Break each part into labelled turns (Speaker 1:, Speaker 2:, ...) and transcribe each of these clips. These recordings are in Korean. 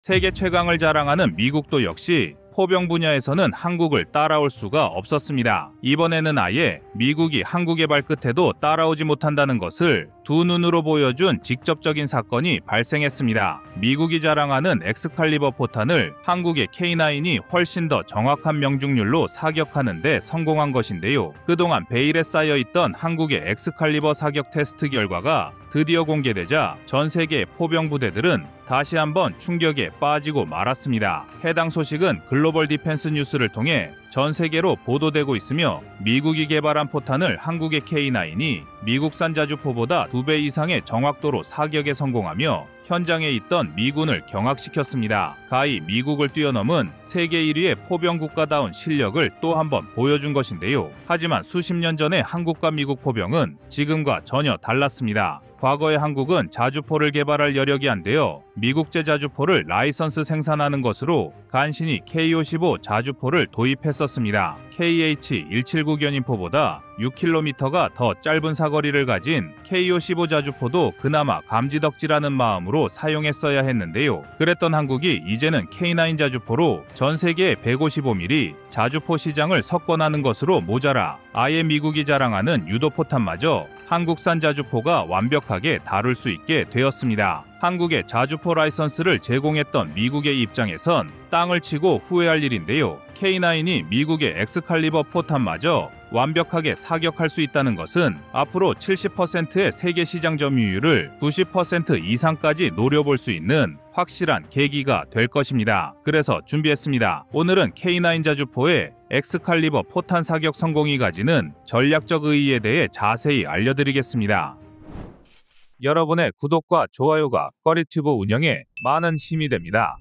Speaker 1: 세계 최강을 자랑하는 미국도 역시 포병 분야에서는 한국을 따라올 수가 없었습니다. 이번에는 아예 미국이 한국의 발끝에도 따라오지 못한다는 것을 두 눈으로 보여준 직접적인 사건이 발생했습니다. 미국이 자랑하는 엑스칼리버 포탄을 한국의 K9이 훨씬 더 정확한 명중률로 사격하는 데 성공한 것인데요. 그동안 베일에 쌓여있던 한국의 엑스칼리버 사격 테스트 결과가 드디어 공개되자 전 세계 포병 부대들은 다시 한번 충격에 빠지고 말았습니다. 해당 소식은 글로벌 디펜스 뉴스를 통해 전 세계로 보도되고 있으며 미국이 개발한 포탄을 한국의 K9이 미국산 자주포보다 2배 이상의 정확도로 사격에 성공하며 현장에 있던 미군을 경악시켰습니다. 가히 미국을 뛰어넘은 세계 1위의 포병 국가다운 실력을 또 한번 보여준 것인데요. 하지만 수십 년 전의 한국과 미국 포병은 지금과 전혀 달랐습니다. 과거의 한국은 자주포를 개발할 여력이 안 되어 미국제 자주포를 라이선스 생산하는 것으로 간신히 K55 자주포를 도입했었습니다. KH-179 견인포보다 6km가 더 짧은 사거리를 가진 K55 자주포도 그나마 감지덕지라는 마음으로 사용했어야 했는데요. 그랬던 한국이 이제는 K9 자주포로 전 세계 155mm 자주포 시장을 석권하는 것으로 모자라 아예 미국이 자랑하는 유도포탄마저 한국산 자주포가 완벽하게 다룰 수 있게 되었습니다. 한국의 자주포 라이선스를 제공했던 미국의 입장에선 땅을 치고 후회할 일인데요. K9이 미국의 엑스칼리버 포탄마저 완벽하게 사격할 수 있다는 것은 앞으로 70%의 세계 시장 점유율을 90% 이상까지 노려볼 수 있는 확실한 계기가 될 것입니다. 그래서 준비했습니다. 오늘은 K9 자주포의 엑스칼리버 포탄 사격 성공이 가지는 전략적 의의에 대해 자세히 알려드리겠습니다. 여러분의 구독과 좋아요가 꺼리튜브 운영에 많은 힘이 됩니다.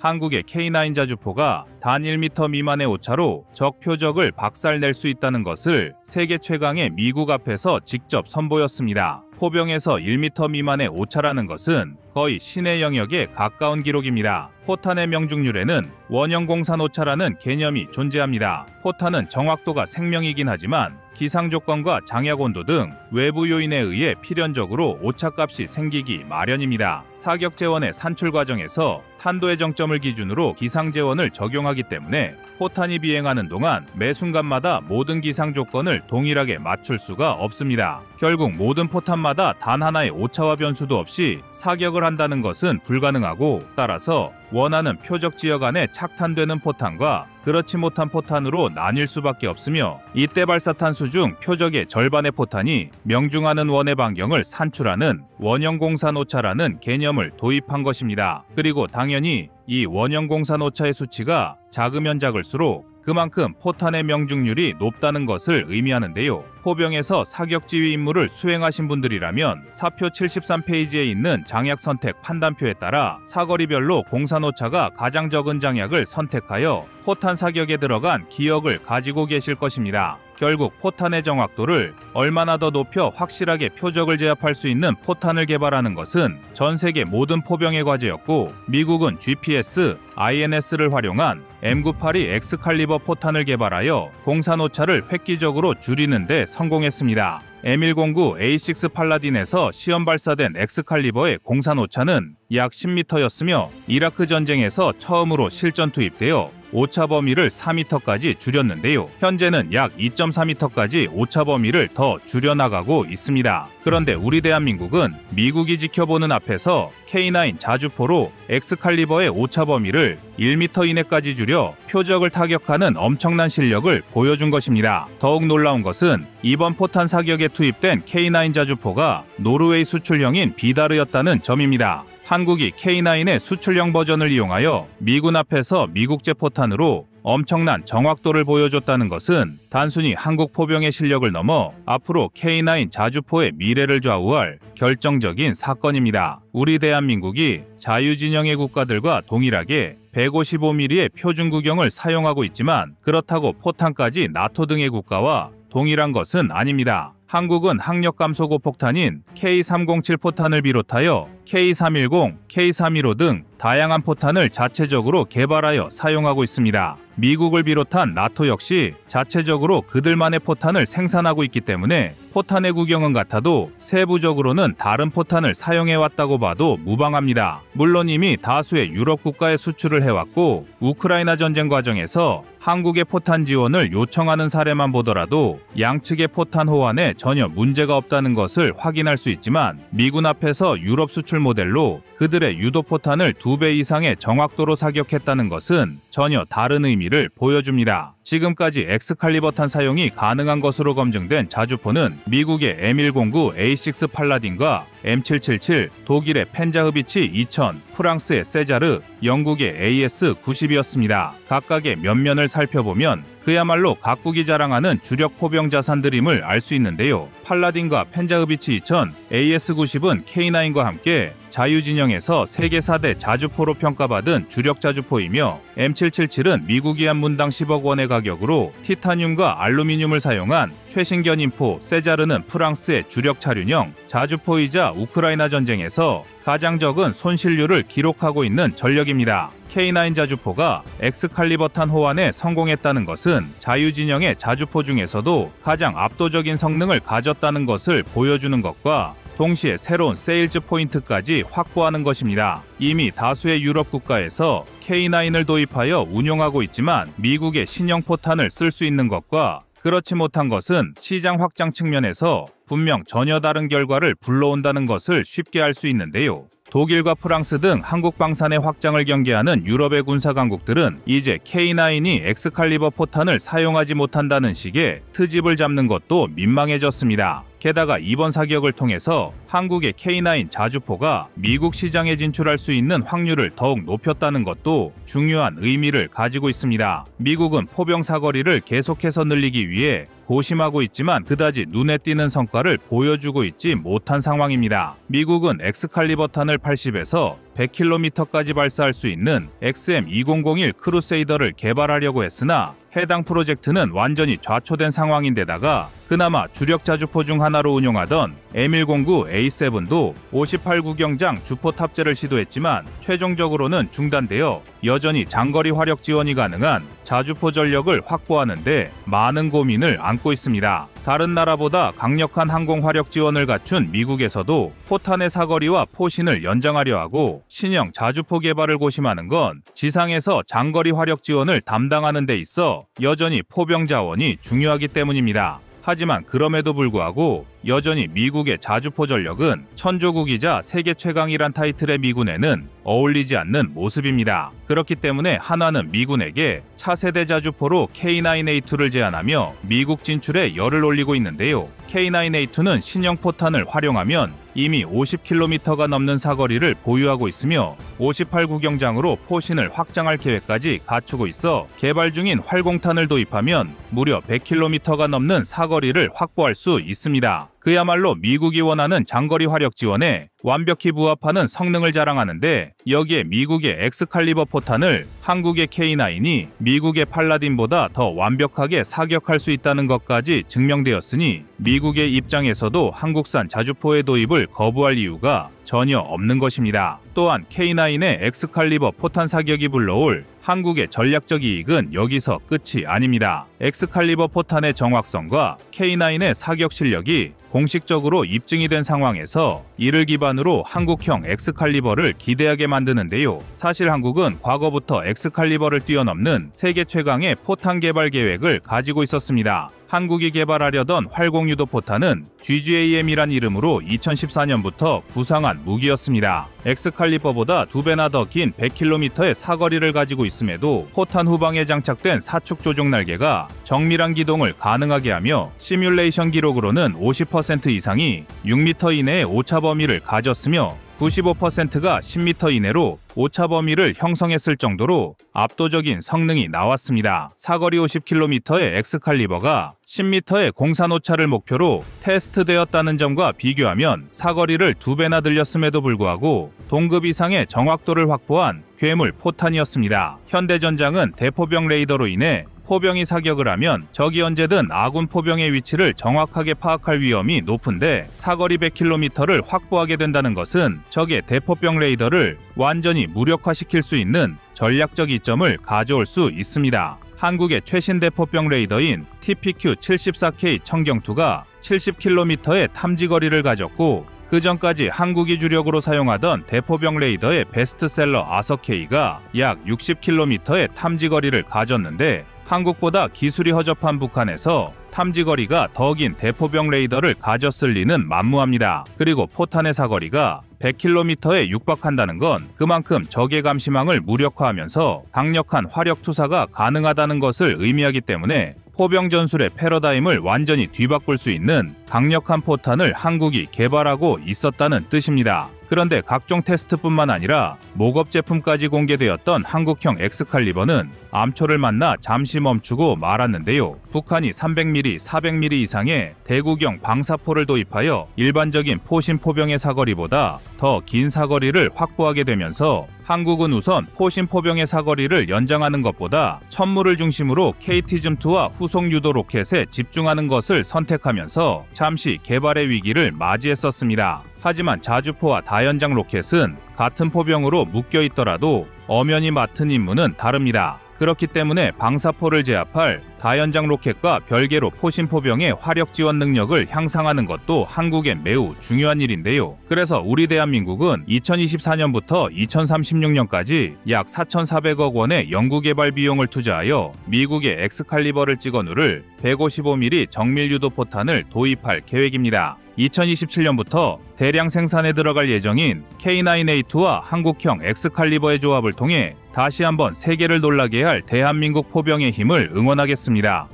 Speaker 1: 한국의 K9 자주포가 단 1m 미만의 오차로 적 표적을 박살낼 수 있다는 것을 세계 최강의 미국 앞에서 직접 선보였습니다. 포병에서 1m 미만의 오차라는 것은 거의 신의 영역에 가까운 기록입니다. 포탄의 명중률에는 원형 공산 오차라는 개념이 존재합니다. 포탄은 정확도가 생명이긴 하지만 기상 조건과 장약 온도 등 외부 요인에 의해 필연적으로 오차값이 생기기 마련입니다. 사격 재원의 산출 과정에서 탄도의 정점을 기준으로 기상 재원을 적용하기 때문에 포탄이 비행하는 동안 매 순간마다 모든 기상 조건을 동일하게 맞출 수가 없습니다. 결국 모든 포탄마다 단 하나의 오차와 변수도 없이 사격을 한다는 것은 불가능하고, 따라서 원하는 표적 지역 안에 착탄되는 포탄과 그렇지 못한 포탄으로 나뉠 수밖에 없으며, 이때 발사탄수 중 표적의 절반의 포탄이 명중하는 원의 반경을 산출하는 원형 공산 오차라는 개념을 도입한 것입니다. 그리고 당연히 이 원형 공산 오차의 수치가 작으면 작을수록 그만큼 포탄의 명중률이 높다는 것을 의미하는데요. 포병에서 사격 지휘 임무를 수행하신 분들이라면 사표 73페이지에 있는 장약 선택 판단표에 따라 사거리별로 공산 오차가 가장 적은 장약을 선택하여 포탄 사격에 들어간 기억을 가지고 계실 것입니다. 결국 포탄의 정확도를 얼마나 더 높여 확실하게 표적을 제압할 수 있는 포탄을 개발하는 것은 전 세계 모든 포병의 과제였고, 미국은 GPS, INS를 활용한 M982 엑스칼리버 포탄을 개발하여 공산 오차를 획기적으로 줄이는 데 성공했습니다. M109A6 팔라딘에서 시험 발사된 엑스칼리버의 공산 오차는 약 10m였으며 이라크 전쟁에서 처음으로 실전 투입되어 오차 범위를 4m까지 줄였는데요. 현재는 약 2.4m까지 오차 범위를 더 줄여나가고 있습니다. 그런데 우리 대한민국은 미국이 지켜보는 앞에서 K9 자주포로 엑스칼리버의 오차 범위를 1m 이내까지 줄여 표적을 타격하는 엄청난 실력을 보여준 것입니다. 더욱 놀라운 것은 이번 포탄 사격에 투입된 K9 자주포가 노르웨이 수출형인 비다르였다는 점입니다. 한국이 K9의 수출형 버전을 이용하여 미군 앞에서 미국제 포탄으로 엄청난 정확도를 보여줬다는 것은 단순히 한국 포병의 실력을 넘어 앞으로 K9 자주포의 미래를 좌우할 결정적인 사건입니다. 우리 대한민국이 자유진영의 국가들과 동일하게 155mm의 표준구경을 사용하고 있지만, 그렇다고 포탄까지 나토 등의 국가와 동일한 것은 아닙니다. 한국은 항력 감소 고폭탄인 K307 포탄을 비롯하여 K310, K315 등 다양한 포탄을 자체적으로 개발하여 사용하고 있습니다. 미국을 비롯한 나토 역시 자체적으로 그들만의 포탄을 생산하고 있기 때문에 포탄의 구경은 같아도 세부적으로는 다른 포탄을 사용해왔다고 봐도 무방합니다. 물론 이미 다수의 유럽 국가에 수출을 해왔고 우크라이나 전쟁 과정에서 한국의 포탄 지원을 요청하는 사례만 보더라도 양측의 포탄 호환에 전혀 문제가 없다는 것을 확인할 수 있지만 미군 앞에서 유럽 수출 모델로 그들의 유도 포탄을 2배 이상의 정확도로 사격했다는 것은 전혀 다른 의미를 보여줍니다. 지금까지 엑스칼리버탄 사용이 가능한 것으로 검증된 자주포는 미국의 M109A6 팔라딘과 M777, 독일의 펜자흐비치 2000, 프랑스의 세자르, 영국의 AS90이었습니다. 각각의 면면을 살펴보면 그야말로 각국이 자랑하는 주력 포병 자산들임을 알 수 있는데요. 팔라딘과 펜자흐비치 2000, AS90은 K9과 함께 자유진영에서 세계 4대 자주포로 평가받은 주력 자주포이며 M777은 미국이 한 문당 10억 원의 가격으로 티타늄과 알루미늄을 사용한 최신 견인포, 세자르는 프랑스의 주력 차륜형 자주포이자 우크라이나 전쟁에서 가장 적은 손실률을 기록하고 있는 전력입니다. K9 자주포가 엑스칼리버탄 호환에 성공했다는 것은 자유진영의 자주포 중에서도 가장 압도적인 성능을 가졌다는 것을 보여주는 것과 동시에 새로운 세일즈 포인트까지 확보하는 것입니다. 이미 다수의 유럽 국가에서 K9을 도입하여 운용하고 있지만 미국의 신형 포탄을 쓸 수 있는 것과 그렇지 못한 것은 시장 확장 측면에서 분명 전혀 다른 결과를 불러온다는 것을 쉽게 알 수 있는데요. 독일과 프랑스 등 한국 방산의 확장을 경계하는 유럽의 군사 강국들은 이제 K9이 엑스칼리버 포탄을 사용하지 못한다는 식의 트집을 잡는 것도 민망해졌습니다. 게다가 이번 사격을 통해서 한국의 K9 자주포가 미국 시장에 진출할 수 있는 확률을 더욱 높였다는 것도 중요한 의미를 가지고 있습니다. 미국은 포병 사거리를 계속해서 늘리기 위해 고심하고 있지만 그다지 눈에 띄는 성과를 보여주고 있지 못한 상황입니다. 미국은 엑스칼리버탄을 80에서 100km까지 발사할 수 있는 XM2001 크루세이더를 개발하려고 했으나 해당 프로젝트는 완전히 좌초된 상황인데다가 그나마 주력 자주포 중 하나로 운용하던 M109A7도 58구경장 주포 탑재를 시도했지만 최종적으로는 중단되어 여전히 장거리 화력 지원이 가능한 자주포 전력을 확보하는 데 많은 고민을 안고 있습니다. 다른 나라보다 강력한 항공 화력 지원을 갖춘 미국에서도 포탄의 사거리와 포신을 연장하려 하고 신형 자주포 개발을 고심하는 건 지상에서 장거리 화력 지원을 담당하는 데 있어 여전히 포병 자원이 중요하기 때문입니다. 하지만 그럼에도 불구하고 여전히 미국의 자주포 전력은 천조국이자 세계 최강이란 타이틀의 미군에는 어울리지 않는 모습입니다. 그렇기 때문에 한화는 미군에게 차세대 자주포로 K9A2를 제안하며 미국 진출에 열을 올리고 있는데요. K9A2는 신형 포탄을 활용하면 이미 50km가 넘는 사거리를 보유하고 있으며 58구경장으로 포신을 확장할 계획까지 갖추고 있어 개발 중인 활공탄을 도입하면 무려 100km가 넘는 사거리를 확보할 수 있습니다. 그야말로 미국이 원하는 장거리 화력 지원에 완벽히 부합하는 성능을 자랑하는데 여기에 미국의 엑스칼리버 포탄을 한국의 K9이 미국의 팔라딘보다 더 완벽하게 사격할 수 있다는 것까지 증명되었으니 미국의 입장에서도 한국산 자주포의 도입을 거부할 이유가 전혀 없는 것입니다. 또한 K9의 엑스칼리버 포탄 사격이 불러올 한국의 전략적 이익은 여기서 끝이 아닙니다. 엑스칼리버 포탄의 정확성과 K9의 사격 실력이 공식적으로 입증이 된 상황에서 이를 기반으로 한국형 엑스칼리버를 기대하게 만드는데요. 사실 한국은 과거부터 엑스칼리버를 뛰어넘는 세계 최강의 포탄 개발 계획을 가지고 있었습니다. 한국이 개발하려던 활공유도 포탄은 GGAM이란 이름으로 2014년부터 구상한 무기였습니다. 엑스칼리버보다 2배나 더 긴 100km의 사거리를 가지고 있음에도 포탄 후방에 장착된 사축 조종 날개가 정밀한 기동을 가능하게 하며 시뮬레이션 기록으로는 50% 이상이 6m 이내의 오차 범위를 가졌으며 95%가 10m 이내로 오차 범위를 형성했을 정도로 압도적인 성능이 나왔습니다. 사거리 50km의 엑스칼리버가 10m의 공산 오차를 목표로 테스트되었다는 점과 비교하면 사거리를 2배나 늘렸음에도 불구하고 동급 이상의 정확도를 확보한 괴물 포탄이었습니다. 현대전장은 대포병 레이더로 인해 포병이 사격을 하면 적이 언제든 아군 포병의 위치를 정확하게 파악할 위험이 높은데 사거리 100km를 확보하게 된다는 것은 적의 대포병 레이더를 완전히 무력화시킬 수 있는 전략적 이점을 가져올 수 있습니다. 한국의 최신 대포병 레이더인 TPQ-74K 청경2가 70km의 탐지거리를 가졌고 그 전까지 한국이 주력으로 사용하던 대포병 레이더의 베스트셀러 아서K가 약 60km의 탐지거리를 가졌는데 한국보다 기술이 허접한 북한에서 탐지거리가 더 긴 대포병 레이더를 가졌을 리는 만무합니다. 그리고 포탄의 사거리가 100km에 육박한다는 건 그만큼 적의 감시망을 무력화하면서 강력한 화력 투사가 가능하다는 것을 의미하기 때문에 포병 전술의 패러다임을 완전히 뒤바꿀 수 있는 강력한 포탄을 한국이 개발하고 있었다는 뜻입니다. 그런데 각종 테스트뿐만 아니라 모급 제품까지 공개되었던 한국형 엑스칼리버는 암초를 만나 잠시 멈추고 말았는데요. 북한이 300mm, 400mm 이상의 대구경 방사포를 도입하여 일반적인 포신 포병의 사거리보다 더 긴 사거리를 확보하게 되면서 한국은 우선 포신 포병의 사거리를 연장하는 것보다 천무를 중심으로 KT-2와 후속 유도 로켓에 집중하는 것을 선택하면서 잠시 개발의 위기를 맞이했었습니다. 하지만 자주포와 다연장 로켓은 같은 포병으로 묶여 있더라도 엄연히 맡은 임무는 다릅니다. 그렇기 때문에 방사포를 제압할 다연장 로켓과 별개로 포신 포병의 화력 지원 능력을 향상하는 것도 한국엔 매우 중요한 일인데요. 그래서 우리 대한민국은 2024년부터 2036년까지 약 4,400억 원의 연구개발 비용을 투자하여 미국의 엑스칼리버를 찍어 누를 155mm 정밀 유도 포탄을 도입할 계획입니다. 2027년부터 대량 생산에 들어갈 예정인 K9A2와 한국형 엑스칼리버의 조합을 통해 다시 한번 세계를 놀라게 할 대한민국 포병의 힘을 응원하겠습니다.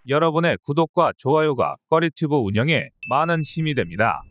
Speaker 1: 여러분의 구독과 좋아요가 꺼리튜브 운영에 많은 힘이 됩니다.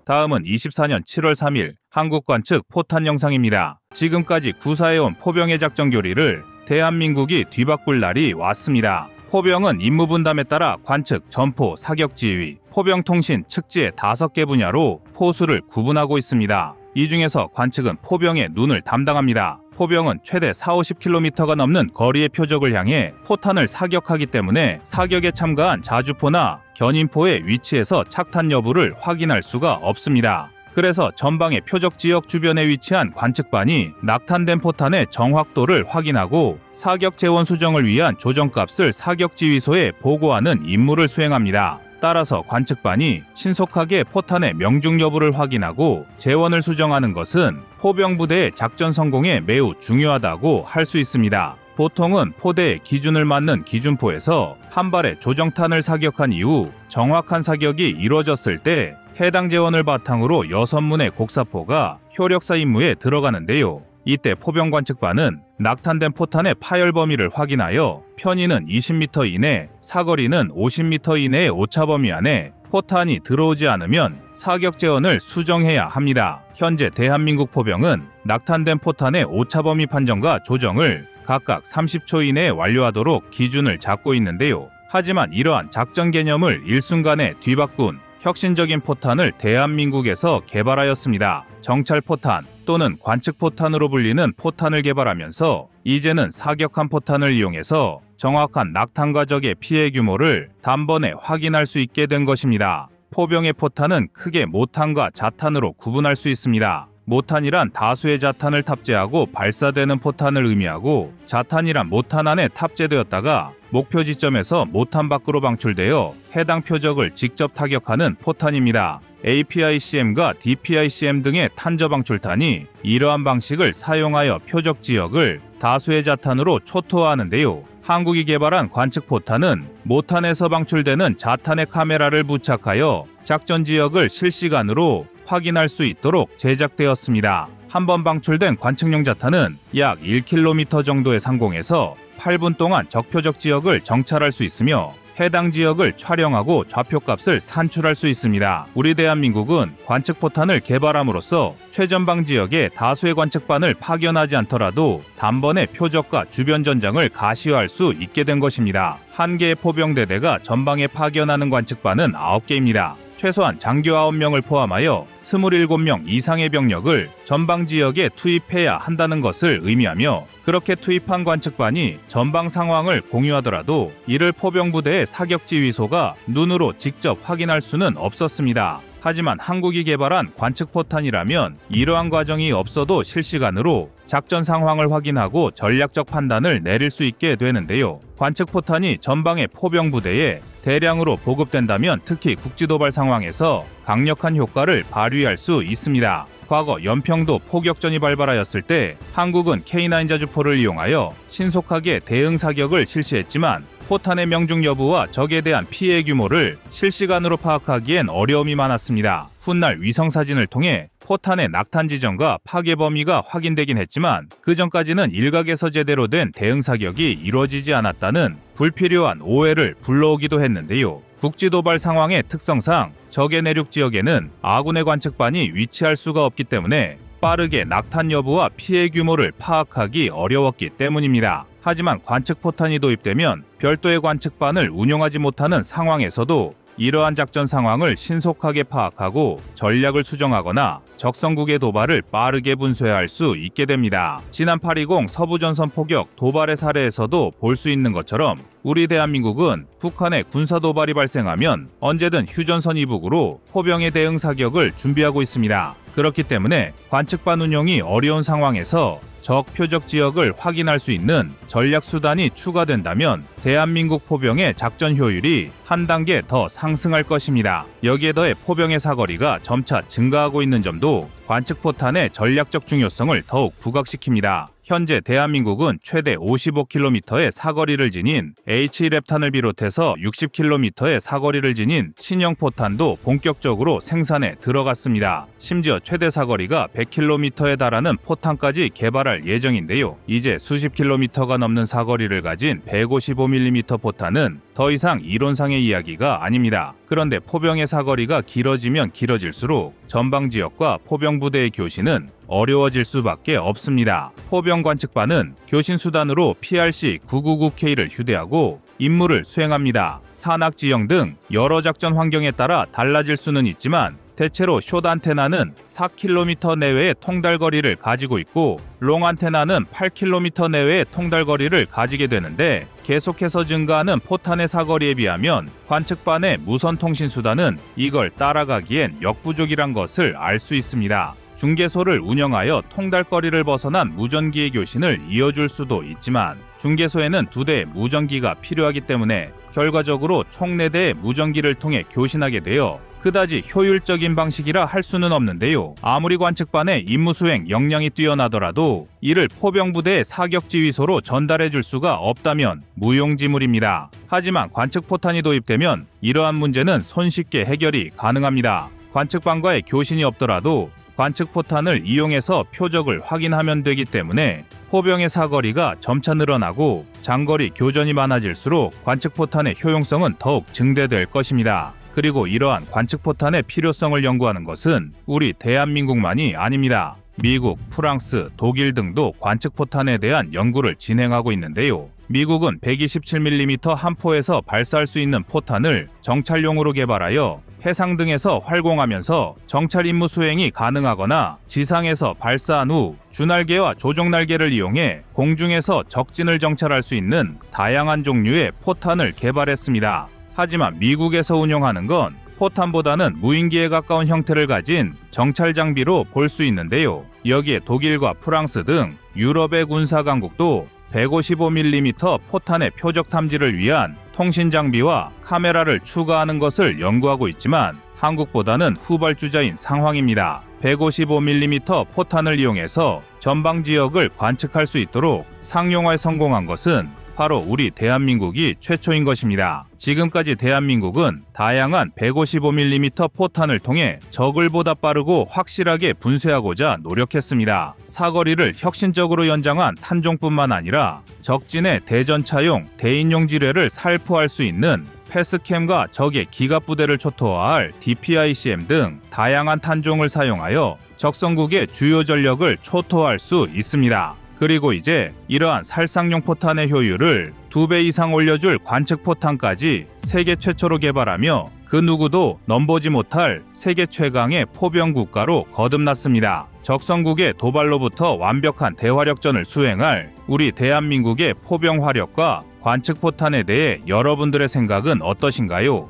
Speaker 1: 다음은 24년 7월 3일 한국관 측 포탄 영상입니다. 지금까지 구사해온 포병의 작전 교리를 대한민국이 뒤바꿀 날이 왔습니다. 포병은 임무 분담에 따라 관측, 전포, 사격 지휘, 포병 통신, 측지의 5개 분야로 포수를 구분하고 있습니다. 이 중에서 관측은 포병의 눈을 담당합니다. 포병은 최대 40-50km가 넘는 거리의 표적을 향해 포탄을 사격하기 때문에 사격에 참가한 자주포나 견인포의 위치에서 착탄 여부를 확인할 수가 없습니다. 그래서 전방의 표적 지역 주변에 위치한 관측반이 낙탄된 포탄의 정확도를 확인하고 사격 재원 수정을 위한 조정값을 사격지휘소에 보고하는 임무를 수행합니다. 따라서 관측반이 신속하게 포탄의 명중 여부를 확인하고 재원을 수정하는 것은 포병 부대의 작전 성공에 매우 중요하다고 할 수 있습니다. 보통은 포대의 기준을 맞는 기준포에서 한 발의 조정탄을 사격한 이후 정확한 사격이 이루어졌을 때 해당 재원을 바탕으로 6문의 곡사포가 효력사 임무에 들어가는데요. 이때 포병 관측반은 낙탄된 포탄의 파열 범위를 확인하여 편의는 20m 이내, 사거리는 50m 이내의 오차 범위 안에 포탄이 들어오지 않으면 사격 재원을 수정해야 합니다. 현재 대한민국 포병은 낙탄된 포탄의 오차 범위 판정과 조정을 각각 30초 이내에 완료하도록 기준을 잡고 있는데요. 하지만 이러한 작전 개념을 일순간에 뒤바꾼 혁신적인 포탄을 대한민국에서 개발하였습니다. 정찰포탄 또는 관측포탄으로 불리는 포탄을 개발하면서 이제는 사격한 포탄을 이용해서 정확한 낙탄과 적의 피해 규모를 단번에 확인할 수 있게 된 것입니다. 포병의 포탄은 크게 모탄과 자탄으로 구분할 수 있습니다. 모탄이란 다수의 자탄을 탑재하고 발사되는 포탄을 의미하고 자탄이란 모탄 안에 탑재되었다가 목표 지점에서 모탄 밖으로 방출되어 해당 표적을 직접 타격하는 포탄입니다. APICM과 DPICM 등의 탄저 방출탄이 이러한 방식을 사용하여 표적 지역을 다수의 자탄으로 초토화하는데요. 한국이 개발한 관측포탄은 모탄에서 방출되는 자탄의 카메라를 부착하여 작전 지역을 실시간으로 확인할 수 있도록 제작되었습니다. 한 번 방출된 관측용 자탄은 약 1km 정도의 상공에서 8분 동안 적표적 지역을 정찰할 수 있으며 해당 지역을 촬영하고 좌표값을 산출할 수 있습니다. 우리 대한민국은 관측포탄을 개발함으로써 최전방 지역에 다수의 관측반을 파견하지 않더라도 단번에 표적과 주변 전장을 가시화할 수 있게 된 것입니다. 한 개의 포병대대가 전방에 파견하는 관측반은 9개입니다. 최소한 장교 9명을 포함하여 27명 이상의 병력을 전방 지역에 투입해야 한다는 것을 의미하며, 그렇게 투입한 관측반이 전방 상황을 공유하더라도 이를 포병부대의 사격 지휘소가 눈으로 직접 확인할 수는 없었습니다. 하지만 한국이 개발한 관측포탄이라면 이러한 과정이 없어도 실시간으로 작전 상황을 확인하고 전략적 판단을 내릴 수 있게 되는데요. 관측포탄이 전방의 포병부대에 대량으로 보급된다면 특히 국지도발 상황에서 강력한 효과를 발휘할 수 있습니다. 과거 연평도 포격전이 발발하였을 때 한국은 K9 자주포를 이용하여 신속하게 대응 사격을 실시했지만 포탄의 명중 여부와 적에 대한 피해 규모를 실시간으로 파악하기엔 어려움이 많았습니다. 훗날 위성사진을 통해 포탄의 낙탄 지점과 파괴 범위가 확인되긴 했지만 그 전까지는 일각에서 제대로 된 대응 사격이 이루어지지 않았다는 불필요한 오해를 불러오기도 했는데요. 국지도발 상황의 특성상 적의 내륙 지역에는 아군의 관측반이 위치할 수가 없기 때문에 빠르게 낙탄 여부와 피해 규모를 파악하기 어려웠기 때문입니다. 하지만 관측포탄이 도입되면 별도의 관측반을 운용하지 못하는 상황에서도 이러한 작전 상황을 신속하게 파악하고 전략을 수정하거나 적성국의 도발을 빠르게 분쇄할 수 있게 됩니다. 지난 8.20 서부전선 포격 도발의 사례에서도 볼 수 있는 것처럼 우리 대한민국은 북한의 군사도발이 발생하면 언제든 휴전선 이북으로 포병의 대응 사격을 준비하고 있습니다. 그렇기 때문에 관측반 운용이 어려운 상황에서 적 표적 지역을 확인할 수 있는 전략 수단이 추가된다면 대한민국 포병의 작전 효율이 한 단계 더 상승할 것입니다. 여기에 더해 포병의 사거리가 점차 증가하고 있는 점도 관측포탄의 전략적 중요성을 더욱 부각시킵니다. 현재 대한민국은 최대 55km의 사거리를 지닌 H-랩탄을 비롯해서 60km의 사거리를 지닌 신형 포탄도 본격적으로 생산에 들어갔습니다. 심지어 최대 사거리가 100km에 달하는 포탄까지 개발할 예정인데요. 이제 수십 킬로미터가 넘는 사거리를 가진 155mm 포탄은 더 이상 이론상의 이야기가 아닙니다. 그런데 포병의 사거리가 길어지면 길어질수록 전방 지역과 포병부대의 교신은 어려워질 수밖에 없습니다. 포병 관측반은 교신 수단으로 PRC-999K를 휴대하고 임무를 수행합니다. 산악 지형 등 여러 작전 환경에 따라 달라질 수는 있지만 대체로 숏 안테나는 4km 내외의 통달거리를 가지고 있고 롱 안테나는 8km 내외의 통달거리를 가지게 되는데, 계속해서 증가하는 포탄의 사거리에 비하면 관측반의 무선 통신 수단은 이걸 따라가기엔 역부족이란 것을 알 수 있습니다. 중계소를 운영하여 통달거리를 벗어난 무전기의 교신을 이어줄 수도 있지만 중계소에는 2대의 무전기가 필요하기 때문에 결과적으로 총 4대의 무전기를 통해 교신하게 되어 그다지 효율적인 방식이라 할 수는 없는데요. 아무리 관측반의 임무수행 역량이 뛰어나더라도 이를 포병부대의 사격지휘소로 전달해 줄 수가 없다면 무용지물입니다. 하지만 관측포탄이 도입되면 이러한 문제는 손쉽게 해결이 가능합니다. 관측반과의 교신이 없더라도 관측포탄을 이용해서 표적을 확인하면 되기 때문에 포병의 사거리가 점차 늘어나고 장거리 교전이 많아질수록 관측포탄의 효용성은 더욱 증대될 것입니다. 그리고 이러한 관측포탄의 필요성을 연구하는 것은 우리 대한민국만이 아닙니다. 미국, 프랑스, 독일 등도 관측포탄에 대한 연구를 진행하고 있는데요. 미국은 127mm 한 포에서 발사할 수 있는 포탄을 정찰용으로 개발하여 해상 등에서 활공하면서 정찰 임무 수행이 가능하거나 지상에서 발사한 후 주날개와 조종날개를 이용해 공중에서 적진을 정찰할 수 있는 다양한 종류의 포탄을 개발했습니다. 하지만 미국에서 운용하는 건 포탄보다는 무인기에 가까운 형태를 가진 정찰 장비로 볼 수 있는데요. 여기에 독일과 프랑스 등 유럽의 군사 강국도 155mm 포탄의 표적 탐지를 위한 통신 장비와 카메라를 추가하는 것을 연구하고 있지만 한국보다는 후발주자인 상황입니다. 155mm 포탄을 이용해서 전방 지역을 관측할 수 있도록 상용화에 성공한 것은 바로 우리 대한민국이 최초인 것입니다. 지금까지 대한민국은 다양한 155mm 포탄을 통해 적을 보다 빠르고 확실하게 분쇄하고자 노력했습니다. 사거리를 혁신적으로 연장한 탄종뿐만 아니라 적진의 대전차용, 대인용 지뢰를 살포할 수 있는 패스캠과 적의 기갑부대를 초토화할 DPICM 등 다양한 탄종을 사용하여 적성국의 주요 전력을 초토화할 수 있습니다. 그리고 이제 이러한 살상용 포탄의 효율을 2배 이상 올려줄 관측포탄까지 세계 최초로 개발하며 그 누구도 넘보지 못할 세계 최강의 포병 국가로 거듭났습니다. 적성국의 도발로부터 완벽한 대화력전을 수행할 우리 대한민국의 포병 화력과 관측포탄에 대해 여러분들의 생각은 어떠신가요?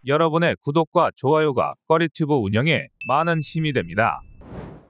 Speaker 1: 여러분의 구독과 좋아요가 꺼리튜브 운영에 많은 힘이 됩니다.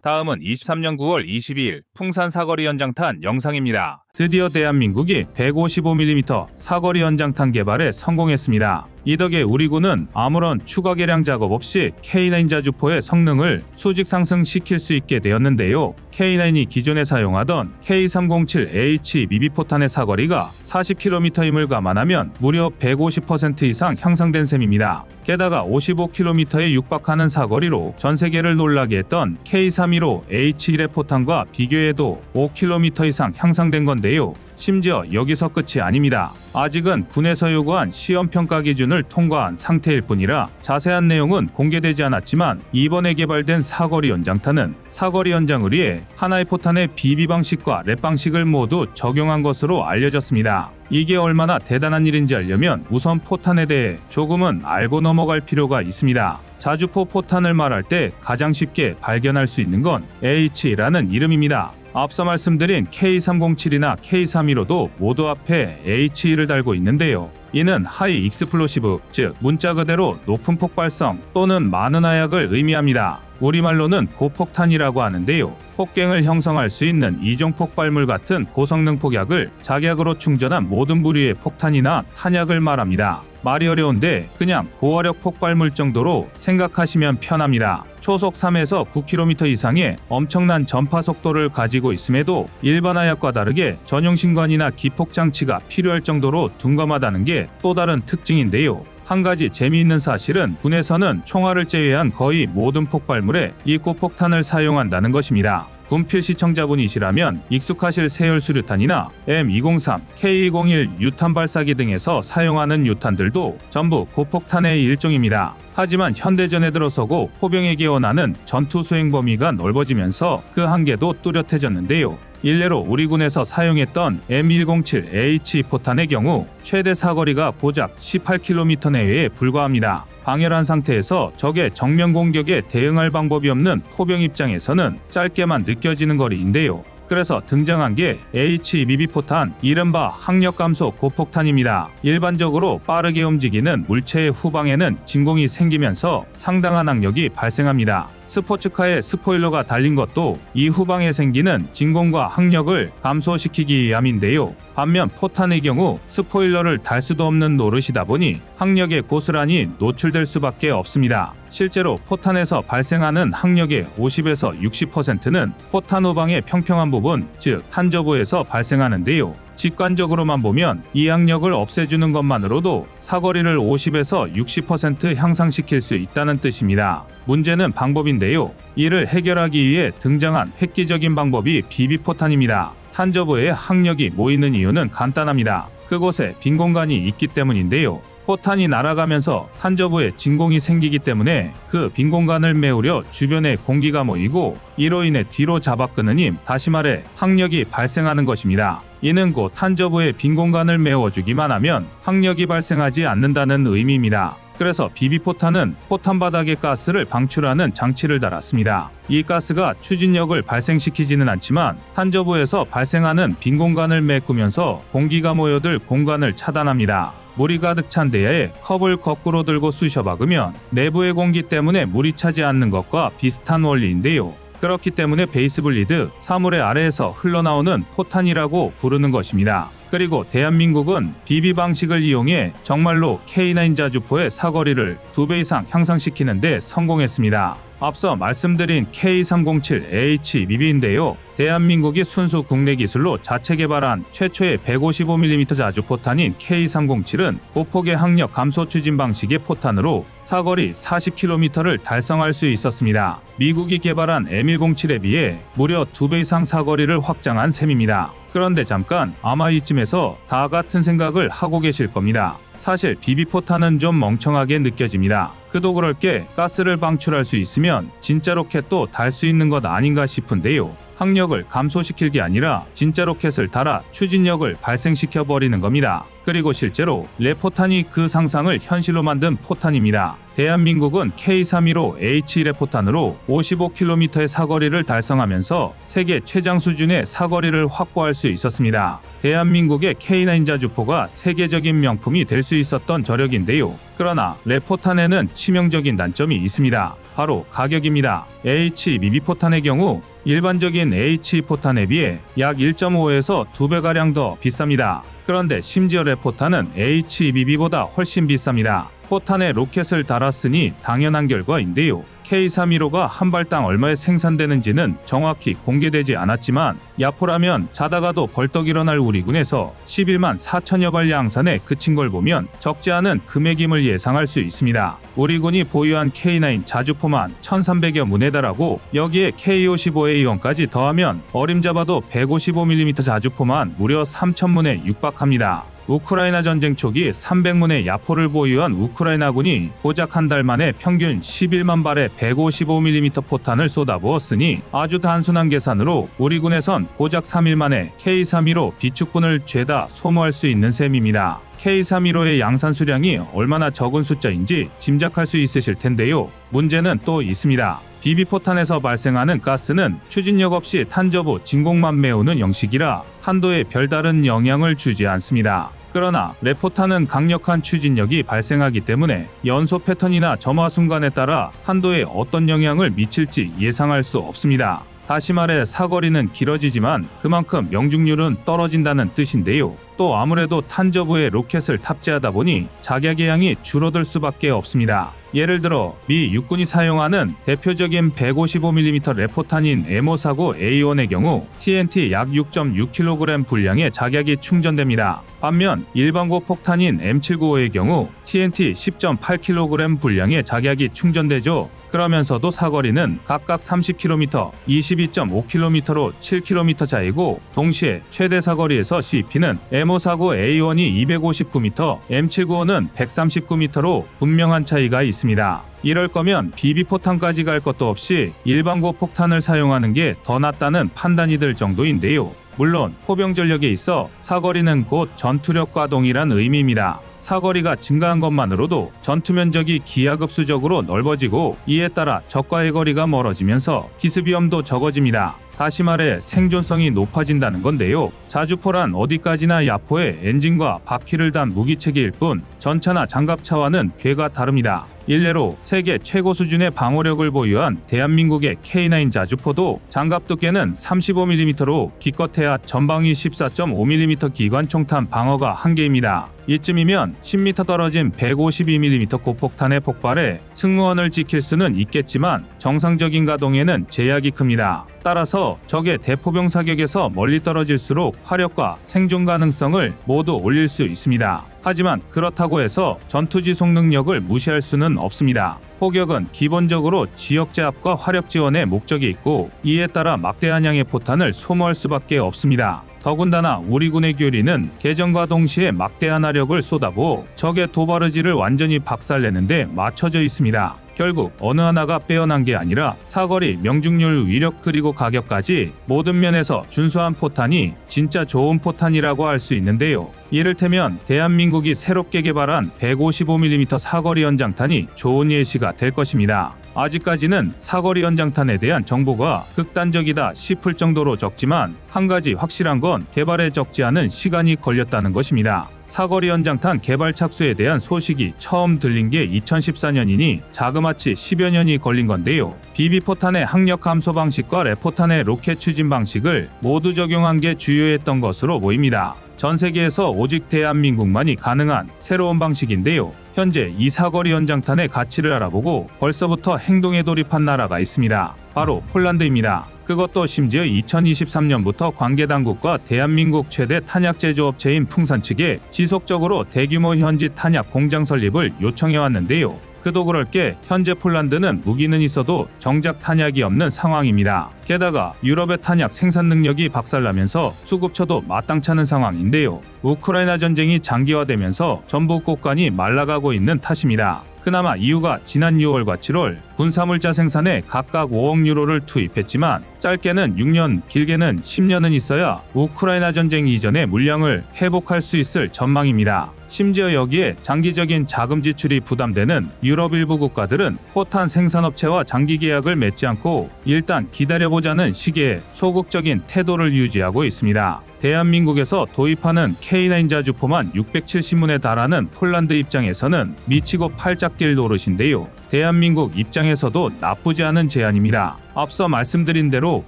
Speaker 1: 다음은 23년 9월 22일 풍산 사거리 연장탄 영상입니다. 드디어 대한민국이 155mm 사거리 연장탄 개발에 성공했습니다. 이 덕에 우리 군은 아무런 추가 개량 작업 없이 K9 자주포의 성능을 수직 상승시킬 수 있게 되었는데요. K9이 기존에 사용하던 K307H 미비포탄의 사거리가 40km임을 감안하면 무려 150% 이상 향상된 셈입니다. 게다가 55km에 육박하는 사거리로 전세계를 놀라게 했던 K315H1의 포탄과 비교해도 5km 이상 향상된 건데요. 심지어 여기서 끝이 아닙니다. 아직은 군에서 요구한 시험평가 기준을 통과한 상태일 뿐이라 자세한 내용은 공개되지 않았지만 이번에 개발된 사거리 연장탄은 사거리 연장을 위해 하나의 포탄의 비비 방식과 랩 방식을 모두 적용한 것으로 알려졌습니다. 이게 얼마나 대단한 일인지 알려면 우선 포탄에 대해 조금은 알고 넘어갈 필요가 있습니다. 자주포 포탄을 말할 때 가장 쉽게 발견할 수 있는 건 H라는 이름입니다. 앞서 말씀드린 K307이나 K315도 모두 앞에 H를 달고 있는데요. 이는 하이 익스플로시브, 즉 문자 그대로 높은 폭발성 또는 많은 화약을 의미합니다. 우리말로는 고폭탄이라고 하는데요. 폭갱을 형성할 수 있는 이종 폭발물 같은 고성능 폭약을 작약으로 충전한 모든 부류의 폭탄이나 탄약을 말합니다. 말이 어려운데 그냥 고화력 폭발물 정도로 생각하시면 편합니다. 초속 3에서 9km 이상의 엄청난 전파 속도를 가지고 있음에도 일반 화약과 다르게 전용 신관이나 기폭 장치가 필요할 정도로 둔감하다는 게 또 다른 특징인데요. 한 가지 재미있는 사실은 군에서는 총알을 제외한 거의 모든 폭발물에 이 고폭탄을 사용한다는 것입니다. 군필 시청자분이시라면 익숙하실 세열 수류탄이나 M203, K201 유탄 발사기 등에서 사용하는 유탄들도 전부 고폭탄의 일종입니다. 하지만 현대전에 들어서고 포병에게 원하는 전투 수행 범위가 넓어지면서 그 한계도 뚜렷해졌는데요. 일례로 우리 군에서 사용했던 M107H 포탄의 경우 최대 사거리가 고작 18km 내외에 불과합니다. 방열한 상태에서 적의 정면 공격에 대응할 방법이 없는 포병 입장에서는 짧게만 느껴지는 거리인데요. 그래서 등장한 게 H 미비포탄, 이른바 항력 감소 고폭탄입니다. 일반적으로 빠르게 움직이는 물체의 후방에는 진공이 생기면서 상당한 악력이 발생합니다. 스포츠카에 스포일러가 달린 것도 이 후방에 생기는 진공과 항력을 감소시키기 위함인데요. 반면 포탄의 경우 스포일러를 달 수도 없는 노릇이다 보니 항력에 고스란히 노출될 수밖에 없습니다. 실제로 포탄에서 발생하는 항력의 50에서 60%는 포탄 후방의 평평한 부분, 즉 탄저부에서 발생하는데요. 직관적으로만 보면 이 항력을 없애주는 것만으로도 사거리를 50에서 60% 향상시킬 수 있다는 뜻입니다. 문제는 방법인데요. 이를 해결하기 위해 등장한 획기적인 방법이 비비포탄입니다. 탄저부에 항력이 모이는 이유는 간단합니다. 그곳에 빈 공간이 있기 때문인데요. 포탄이 날아가면서 탄저부에 진공이 생기기 때문에 그 빈 공간을 메우려 주변에 공기가 모이고 이로 인해 뒤로 잡아끄는 힘, 다시 말해 항력이 발생하는 것입니다. 이는 곧 탄저부의 빈 공간을 메워주기만 하면 항력이 발생하지 않는다는 의미입니다. 그래서 비비포탄은 포탄 바닥에 가스를 방출하는 장치를 달았습니다. 이 가스가 추진력을 발생시키지는 않지만 탄저부에서 발생하는 빈 공간을 메꾸면서 공기가 모여들 공간을 차단합니다. 물이 가득 찬 대야에 컵을 거꾸로 들고 쑤셔 박으면 내부의 공기 때문에 물이 차지 않는 것과 비슷한 원리인데요. 그렇기 때문에 베이스블리드, 사물의 아래에서 흘러나오는 포탄이라고 부르는 것입니다. 그리고 대한민국은 비비 방식을 이용해 정말로 K9 자주포의 사거리를 2배 이상 향상시키는 데 성공했습니다. 앞서 말씀드린 K307H 미비인데요. 대한민국이 순수 국내 기술로 자체 개발한 최초의 155mm 자주포탄인 K307은 고폭의 항력 감소 추진 방식의 포탄으로 사거리 40km를 달성할 수 있었습니다. 미국이 개발한 M107에 비해 무려 2배 이상 사거리를 확장한 셈입니다. 그런데 잠깐, 아마 이쯤에서 다 같은 생각을 하고 계실 겁니다. 사실 비비포탄은 좀 멍청하게 느껴집니다. 그도 그럴 게 가스를 방출할 수 있으면 진짜 로켓도 달 수 있는 것 아닌가 싶은데요. 항력을 감소시킬 게 아니라 진짜 로켓을 달아 추진력을 발생시켜 버리는 겁니다. 그리고 실제로 레포탄이 그 상상을 현실로 만든 포탄입니다. 대한민국은 K315H 레포탄으로 55km의 사거리를 달성하면서 세계 최장 수준의 사거리를 확보할 수 있었습니다. 대한민국의 K9 자주포가 세계적인 명품이 될 수 있었던 저력인데요. 그러나 레포탄에는 치명적인 단점이 있습니다. 바로 가격입니다. HBB 포탄의 경우 일반적인 H 포탄에 비해 약 1.5에서 2배가량 더 비쌉니다. 그런데 심지어 레포탄은 HBB보다 훨씬 비쌉니다. 포탄에 로켓을 달았으니 당연한 결과인데요. K315가 한 발당 얼마에 생산되는지는 정확히 공개되지 않았지만 야포라면 자다가도 벌떡 일어날 우리 군에서 11만 4천여 발 양산에 그친 걸 보면 적지 않은 금액임을 예상할 수 있습니다. 우리 군이 보유한 K9 자주포만 1,300여 문에 달하고 여기에 K55A1까지 더하면 어림잡아도 155mm 자주포만 무려 3,000문에 육박합니다. 우크라이나 전쟁 초기 300문의 야포를 보유한 우크라이나군이 고작 한 달 만에 평균 11만 발의 155mm 포탄을 쏟아부었으니 아주 단순한 계산으로 우리 군에선 고작 3일 만에 K315 비축분을 죄다 소모할 수 있는 셈입니다. K315의 양산 수량이 얼마나 적은 숫자인지 짐작할 수 있으실 텐데요. 문제는 또 있습니다. BB포탄에서 발생하는 가스는 추진력 없이 탄저부 진공만 메우는 형식이라 탄도에 별다른 영향을 주지 않습니다. 그러나 레포탄은 강력한 추진력이 발생하기 때문에 연소 패턴이나 점화 순간에 따라 탄도에 어떤 영향을 미칠지 예상할 수 없습니다. 다시 말해 사거리는 길어지지만 그만큼 명중률은 떨어진다는 뜻인데요. 또 아무래도 탄저부에 로켓을 탑재하다 보니 작약의 양이 줄어들 수밖에 없습니다. 예를 들어 미 육군이 사용하는 대표적인 155mm 레포탄인 M549 A1의 경우 TNT 약 6.6kg 분량의 작약이 충전됩니다. 반면 일반고 폭탄인 M795의 경우 TNT 10.8kg 분량의 작약이 충전되죠. 그러면서도 사거리는 각각 30km, 22.5km로 7km 차이고 동시에 최대 사거리에서 CP는 M549A1이 259m, M795는 139m로 분명한 차이가 있습니다. 이럴 거면 BB포탄까지 갈 것도 없이 일반고 폭탄을 사용하는 게 더 낫다는 판단이 들 정도인데요. 물론 포병 전력에 있어 사거리는 곧 전투력과 동일한 의미입니다. 사거리가 증가한 것만으로도 전투 면적이 기하급수적으로 넓어지고 이에 따라 적과의 거리가 멀어지면서 기습 위험도 적어집니다. 다시 말해 생존성이 높아진다는 건데요. 자주포란 어디까지나 야포에 엔진과 바퀴를 단 무기체계일 뿐 전차나 장갑차와는 궤가 다릅니다. 일례로 세계 최고 수준의 방어력을 보유한 대한민국의 K9 자주포도 장갑 두께는 35mm로 기껏해야 전방위 14.5mm 기관총탄 방어가 한계입니다. 이쯤이면 10m 떨어진 152mm 고폭탄의 폭발에 승무원을 지킬 수는 있겠지만 정상적인 가동에는 제약이 큽니다. 따라서 적의 대포병 사격에서 멀리 떨어질수록 화력과 생존 가능성을 모두 올릴 수 있습니다. 하지만 그렇다고 해서 전투 지속 능력을 무시할 수는 없습니다. 포격은 기본적으로 지역 제압과 화력 지원의 목적이 있고 이에 따라 막대한 양의 포탄을 소모할 수밖에 없습니다. 더군다나 우리 군의 교리는 개전과 동시에 막대한 화력을 쏟아부어 적의 도발의지를 완전히 박살내는데 맞춰져 있습니다. 결국 어느 하나가 빼어난 게 아니라 사거리, 명중률, 위력 그리고 가격까지 모든 면에서 준수한 포탄이 진짜 좋은 포탄이라고 할 수 있는데요. 이를테면 대한민국이 새롭게 개발한 155mm 사거리 연장탄이 좋은 예시가 될 것입니다. 아직까지는 사거리 연장탄에 대한 정보가 극단적이다 싶을 정도로 적지만 한 가지 확실한 건 개발에 적지 않은 시간이 걸렸다는 것입니다. 사거리 연장탄 개발 착수에 대한 소식이 처음 들린 게 2014년이니 자그마치 10여 년이 걸린 건데요. BB포탄의 항력 감소 방식과 레포탄의 로켓 추진 방식을 모두 적용한 게 주요했던 것으로 보입니다. 전 세계에서 오직 대한민국만이 가능한 새로운 방식인데요. 현재 이 사거리 연장탄의 가치를 알아보고 벌써부터 행동에 돌입한 나라가 있습니다. 바로 폴란드입니다. 그것도 심지어 2023년부터 관계당국과 대한민국 최대 탄약 제조업체인 풍산 측에 지속적으로 대규모 현지 탄약 공장 설립을 요청해왔는데요. 그도 그럴 게 현재 폴란드는 무기는 있어도 정작 탄약이 없는 상황입니다. 게다가 유럽의 탄약 생산 능력이 박살나면서 수급처도 마땅찮은 상황인데요. 우크라이나 전쟁이 장기화되면서 전부 곳간이 말라가고 있는 탓입니다. 그나마 이유가 지난 6월과 7월 군사물자 생산에 각각 5억 유로를 투입했지만 짧게는 6년, 길게는 10년은 있어야 우크라이나 전쟁 이전의 물량을 회복할 수 있을 전망입니다. 심지어 여기에 장기적인 자금 지출이 부담되는 유럽 일부 국가들은 포탄 생산업체와 장기 계약을 맺지 않고 일단 기다려보자는 식의 소극적인 태도를 유지하고 있습니다. 대한민국에서 도입하는 K9 자주포만 670문에 달하는 폴란드 입장에서는 미치고 팔짝 뛸 노릇인데요. 대한민국 입장에서도 나쁘지 않은 제안입니다. 앞서 말씀드린 대로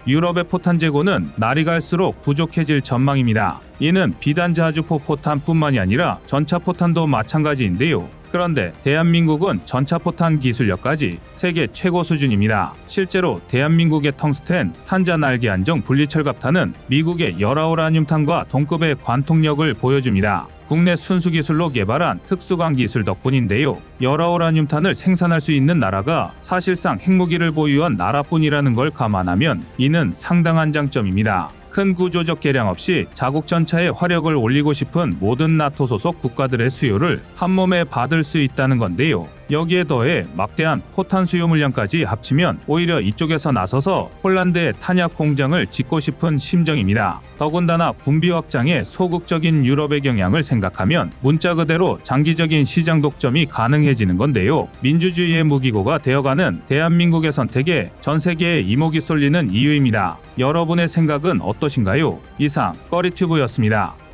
Speaker 1: 유럽의 포탄 재고는 날이 갈수록 부족해질 전망입니다. 이는 비단 자주포 포탄뿐만이 아니라 전차포탄도 마찬가지인데요. 그런데 대한민국은 전차포탄 기술력까지 세계 최고 수준입니다. 실제로 대한민국의 텅스텐, 탄자 날개 안정 분리철갑탄은 미국의 열아우라늄탄과 동급의 관통력을 보여줍니다. 국내 순수 기술로 개발한 특수광 기술 덕분인데요. 열아우라늄탄을 생산할 수 있는 나라가 사실상 핵무기를 보유한 나라뿐이라는 걸 감안하면 이는 상당한 장점입니다. 큰 구조적 개량 없이 자국 전차의 화력을 올리고 싶은 모든 나토 소속 국가들의 수요를 한몸에 받을 수 있다는 건데요. 여기에 더해 막대한 포탄 수요 물량까지 합치면 오히려 이쪽에서 나서서 폴란드의 탄약 공장을 짓고 싶은 심정입니다. 더군다나 군비 확장에 소극적인 유럽의 경향을 생각하면 문자 그대로 장기적인 시장 독점이 가능해지는 건데요. 민주주의의 무기고가 되어가는 대한민국의 선택에 전 세계에 이목이 쏠리는 이유입니다. 여러분의 생각은 어떠신가요? 이상 꺼리튜브였습니다.